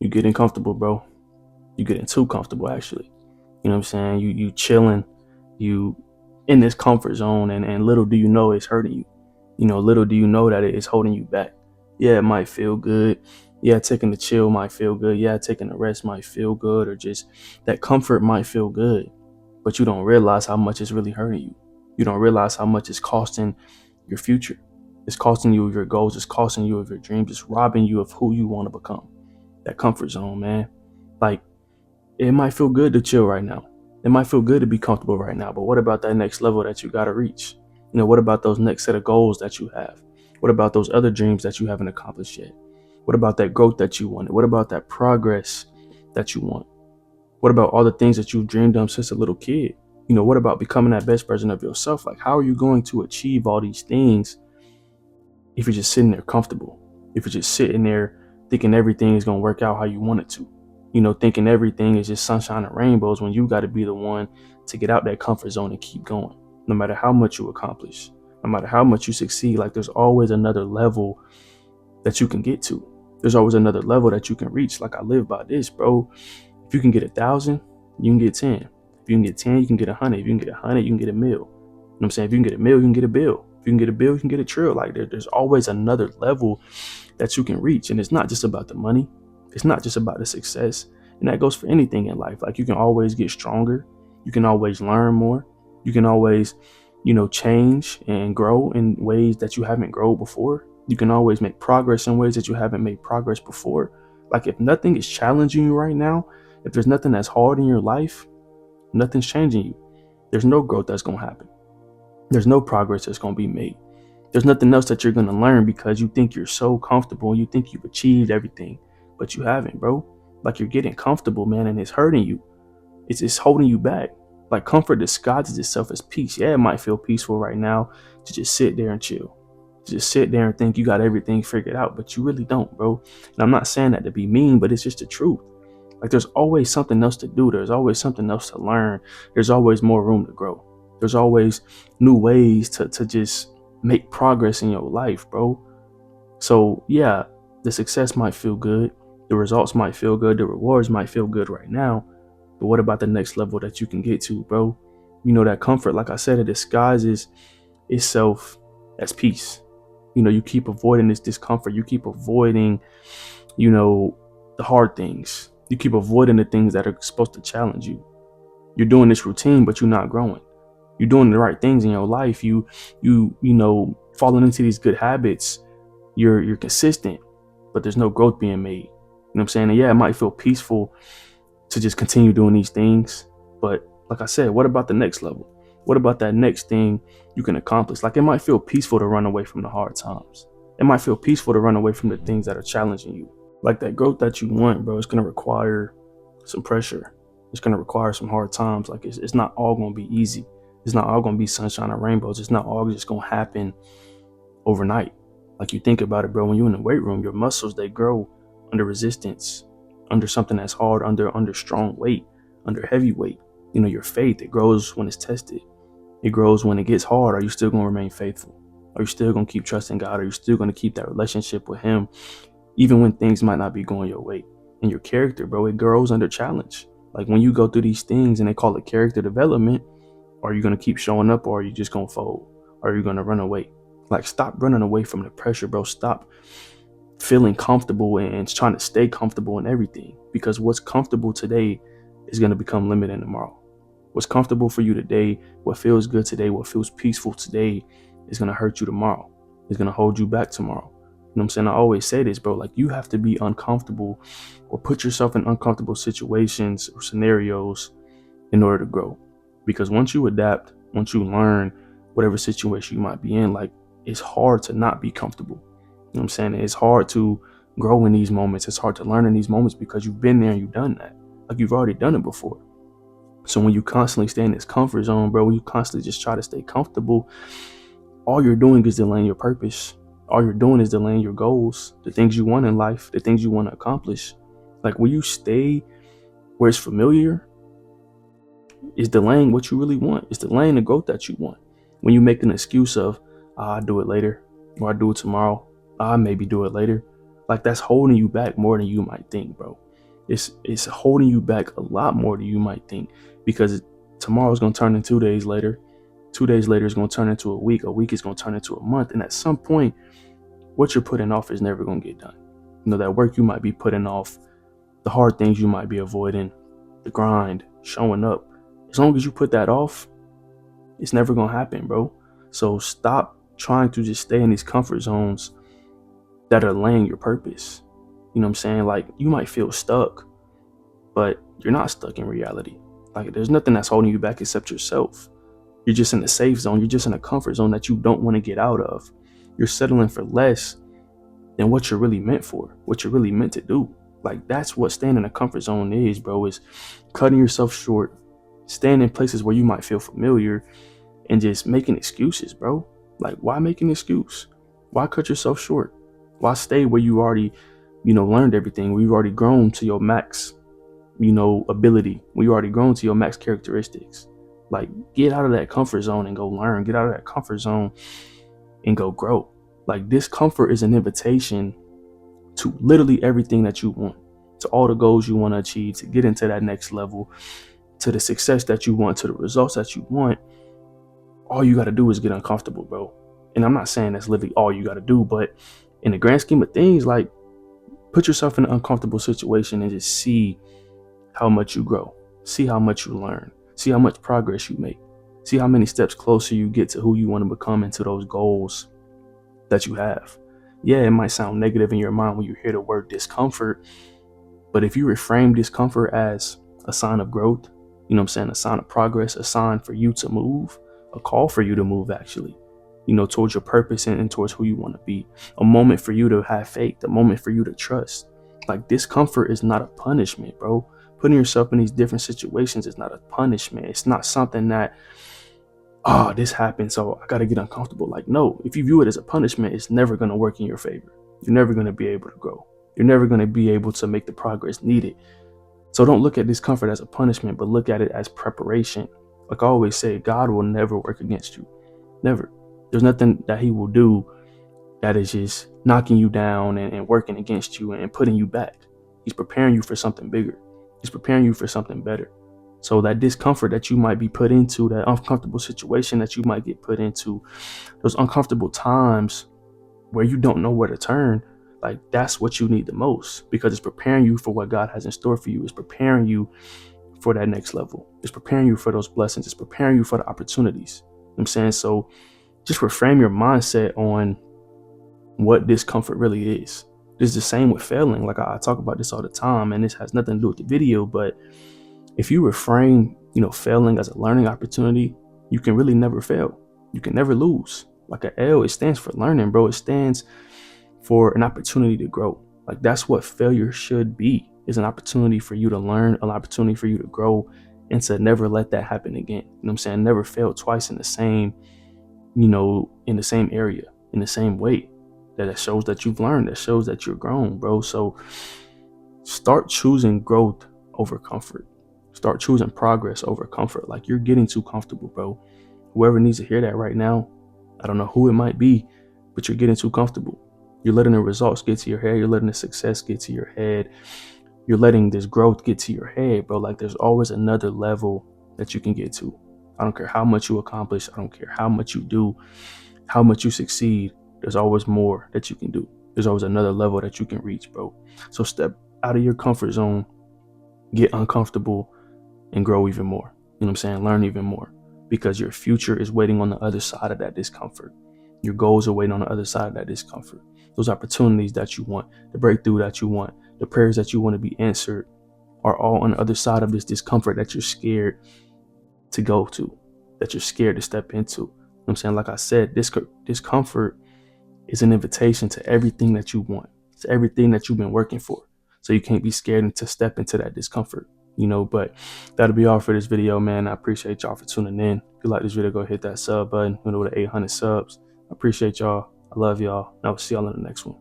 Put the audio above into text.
You getting comfortable, bro. You getting too comfortable, actually. You know what I'm saying? You chilling, you in this comfort zone, and little do you know it's hurting you. Little do you know that it's holding you back. Yeah, it might feel good. Yeah, taking the chill might feel good. Yeah, taking the rest might feel good, or just that comfort might feel good. But you don't realize how much it's really hurting you. You don't realize how much it's costing your future. It's costing you of your goals. It's costing you of your dreams. It's robbing you of who you want to become. That comfort zone, man. Like, it might feel good to chill right now. It might feel good to be comfortable right now. But what about that next level that you got to reach? What about those next set of goals that you have? What about those other dreams that you haven't accomplished yet? What about that growth that you wanted? What about that progress that you want? What about all the things that you've dreamed of since a little kid? What about becoming that best version of yourself? Like, how are you going to achieve all these things if you're just sitting there comfortable? If you're just sitting there thinking everything is going to work out how you want it to? Thinking everything is just sunshine and rainbows when you got to be the one to get out that comfort zone and keep going. No matter how much you accomplish, no matter how much you succeed, like there's always another level that you can get to. There's always another level that you can reach. Like, I live by this, bro. If you can get 1,000, you can get 10. If you can get 10, you can get 100. If you can get 100, you can get a mill. You know what I'm saying? If you can get a mill, you can get a bill. If you can get a bill, you can get a trill. Like, there's always another level that you can reach. And it's not just about the money. It's not just about the success. And that goes for anything in life. Like, you can always get stronger. You can always learn more. You can always, change and grow in ways that you haven't grown before. You can always make progress in ways that you haven't made progress before. Like, if nothing is challenging you right now, if there's nothing that's hard in your life, nothing's changing you. There's no growth that's going to happen. There's no progress that's going to be made. There's nothing else that you're going to learn because you think you're so comfortable and you think you've achieved everything, but you haven't, bro. Like, you're getting comfortable, man, and it's hurting you. It's holding you back. Like, comfort disguises itself as peace. Yeah, it might feel peaceful right now to just sit there and chill. To just sit there and think you got everything figured out, but you really don't, bro. And I'm not saying that to be mean, but it's just the truth. Like, there's always something else to do. There's always something else to learn. There's always more room to grow. There's always new ways to just make progress in your life, bro. So yeah, the success might feel good. The results might feel good. The rewards might feel good right now. But what about the next level that you can get to, bro? That comfort, like I said, it disguises itself as peace. You keep avoiding this discomfort. You keep avoiding, the hard things. You keep avoiding the things that are supposed to challenge you. You're doing this routine, but you're not growing. You're doing the right things in your life. You falling into these good habits. You're consistent, but there's no growth being made. You know what I'm saying? And yeah, it might feel peaceful to just continue doing these things, but like I said, what about the next level? What about that next thing you can accomplish? Like, it might feel peaceful to run away from the hard times. It might feel peaceful to run away from the things that are challenging you. Like, that growth that you want, bro, it's going to require some pressure. It's going to require some hard times. Like, it's not all going to be easy. It's not all going to be sunshine and rainbows. It's not all just going to happen overnight. Like, you think about it, bro, when you're in the weight room, your muscles, they grow under resistance, under something that's hard, under strong weight, under heavy weight. Your faith, it grows when it's tested. It grows when it gets hard. Are you still going to remain faithful? Are you still going to keep trusting God? Are you still going to keep that relationship with Him, even when things might not be going your way? And your character, bro, it grows under challenge. Like, when you go through these things and they call it character development, are you going to keep showing up, or are you just going to fold? Are you going to run away? Like, stop running away from the pressure, bro. Stop feeling comfortable and trying to stay comfortable in everything, because what's comfortable today is going to become limited tomorrow. What's comfortable for you today, what feels good today, what feels peaceful today, is going to hurt you tomorrow. It's going to hold you back tomorrow. You know what I'm saying? I always say this, bro. Like, you have to be uncomfortable or put yourself in uncomfortable situations or scenarios in order to grow. Because once you adapt, once you learn whatever situation you might be in, like, it's hard to not be comfortable. You know what I'm saying? It's hard to grow in these moments. It's hard to learn in these moments because you've been there and you've done that. Like, you've already done it before. So when you constantly stay in this comfort zone, bro, when you constantly just try to stay comfortable, all you're doing is delaying your purpose. All you're doing is delaying your goals, the things you want in life, the things you want to accomplish. Like, when you stay where it's familiar, it's delaying what you really want. It's delaying the growth that you want. When you make an excuse of, I'll do it later, or I'll do it tomorrow, I'll maybe do it later, like, that's holding you back more than you might think, bro. It's holding you back a lot more than you might think, because tomorrow's going to turn into 2 days later. 2 days later is going to turn into a week. A week is going to turn into a month. And at some point, what you're putting off is never going to get done. That work you might be putting off, the hard things you might be avoiding, the grind, showing up. As long as you put that off, it's never going to happen, bro. So stop trying to just stay in these comfort zones that are laying your purpose. You know what I'm saying? Like, you might feel stuck, but you're not stuck in reality. Like, there's nothing that's holding you back except yourself. You're just in a safe zone. You're just in a comfort zone that you don't want to get out of. You're settling for less than what you're really meant for, what you're really meant to do. Like, that's what staying in a comfort zone is, bro, is cutting yourself short, staying in places where you might feel familiar, and just making excuses, bro. Like, why make an excuse? Why cut yourself short? Why stay where you already, learned everything, where you've already grown to your max, ability, where you already grown to your max characteristics? Like, get out of that comfort zone and go learn. Get out of that comfort zone and go grow. Like, discomfort is an invitation to literally everything that you want, to all the goals you want to achieve, to get into that next level, to the success that you want, to the results that you want. All you got to do is get uncomfortable, bro. And I'm not saying that's literally all you got to do, but in the grand scheme of things, like, put yourself in an uncomfortable situation and just see how much you grow, see how much you learn, see how much progress you make, see how many steps closer you get to who you want to become and to those goals that you have. Yeah, it might sound negative in your mind when you hear the word discomfort, but if you reframe discomfort as a sign of growth, a sign of progress, a sign for you to move, a call for you to move, actually, towards your purpose and towards who you want to be, a moment for you to have faith, a moment for you to trust. Like, discomfort is not a punishment, bro. Putting yourself in these different situations is not a punishment. It's not something that, this happened, so I got to get uncomfortable. Like, no, if you view it as a punishment, it's never going to work in your favor. You're never going to be able to grow. You're never going to be able to make the progress needed. So don't look at discomfort as a punishment, but look at it as preparation. Like I always say, God will never work against you. Never. There's nothing that he will do that is just knocking you down and working against you and putting you back. He's preparing you for something bigger. He's preparing you for something better. So that discomfort that you might be put into, that uncomfortable situation that you might get put into, those uncomfortable times where you don't know where to turn, like, that's what you need the most, because it's preparing you for what God has in store for you. It's preparing you for that next level. It's preparing you for those blessings. It's preparing you for the opportunities. You know what I'm saying? So just reframe your mindset on what discomfort really is. It's the same with failing. Like, I talk about this all the time, and this has nothing to do with the video, but if you reframe, failing as a learning opportunity, you can really never fail. You can never lose. Like, an L, it stands for learning, bro. It stands for an opportunity to grow. Like, that's what failure should be, is an opportunity for you to learn, an opportunity for you to grow, and to never let that happen again. You know what I'm saying? Never fail twice in the same, in the same area, in the same way. That shows that you've learned, that shows that you're grown, bro. So start choosing growth over comfort. Start choosing progress over comfort. Like, you're getting too comfortable, bro. Whoever needs to hear that right now, I don't know who it might be, but you're getting too comfortable. You're letting the results get to your head. You're letting the success get to your head. You're letting this growth get to your head, bro. Like, there's always another level that you can get to. I don't care how much you accomplish. I don't care how much you do, how much you succeed. There's always more that you can do. There's always another level that you can reach, bro. So step out of your comfort zone, get uncomfortable, and grow even more. You know what I'm saying? Learn even more, because your future is waiting on the other side of that discomfort. Your goals are waiting on the other side of that discomfort. Those opportunities that you want, the breakthrough that you want, the prayers that you want to be answered are all on the other side of this discomfort that you're scared to go to, that you're scared to step into. You know what I'm saying? Like I said, discomfort is an invitation to everything that you want, to everything that you've been working for. So you can't be scared to step into that discomfort. But that'll be all for this video, man. I appreciate y'all for tuning in. If you like this video, go hit that sub button. With 800 subs. I appreciate y'all. I love y'all. And I'll see y'all in the next one.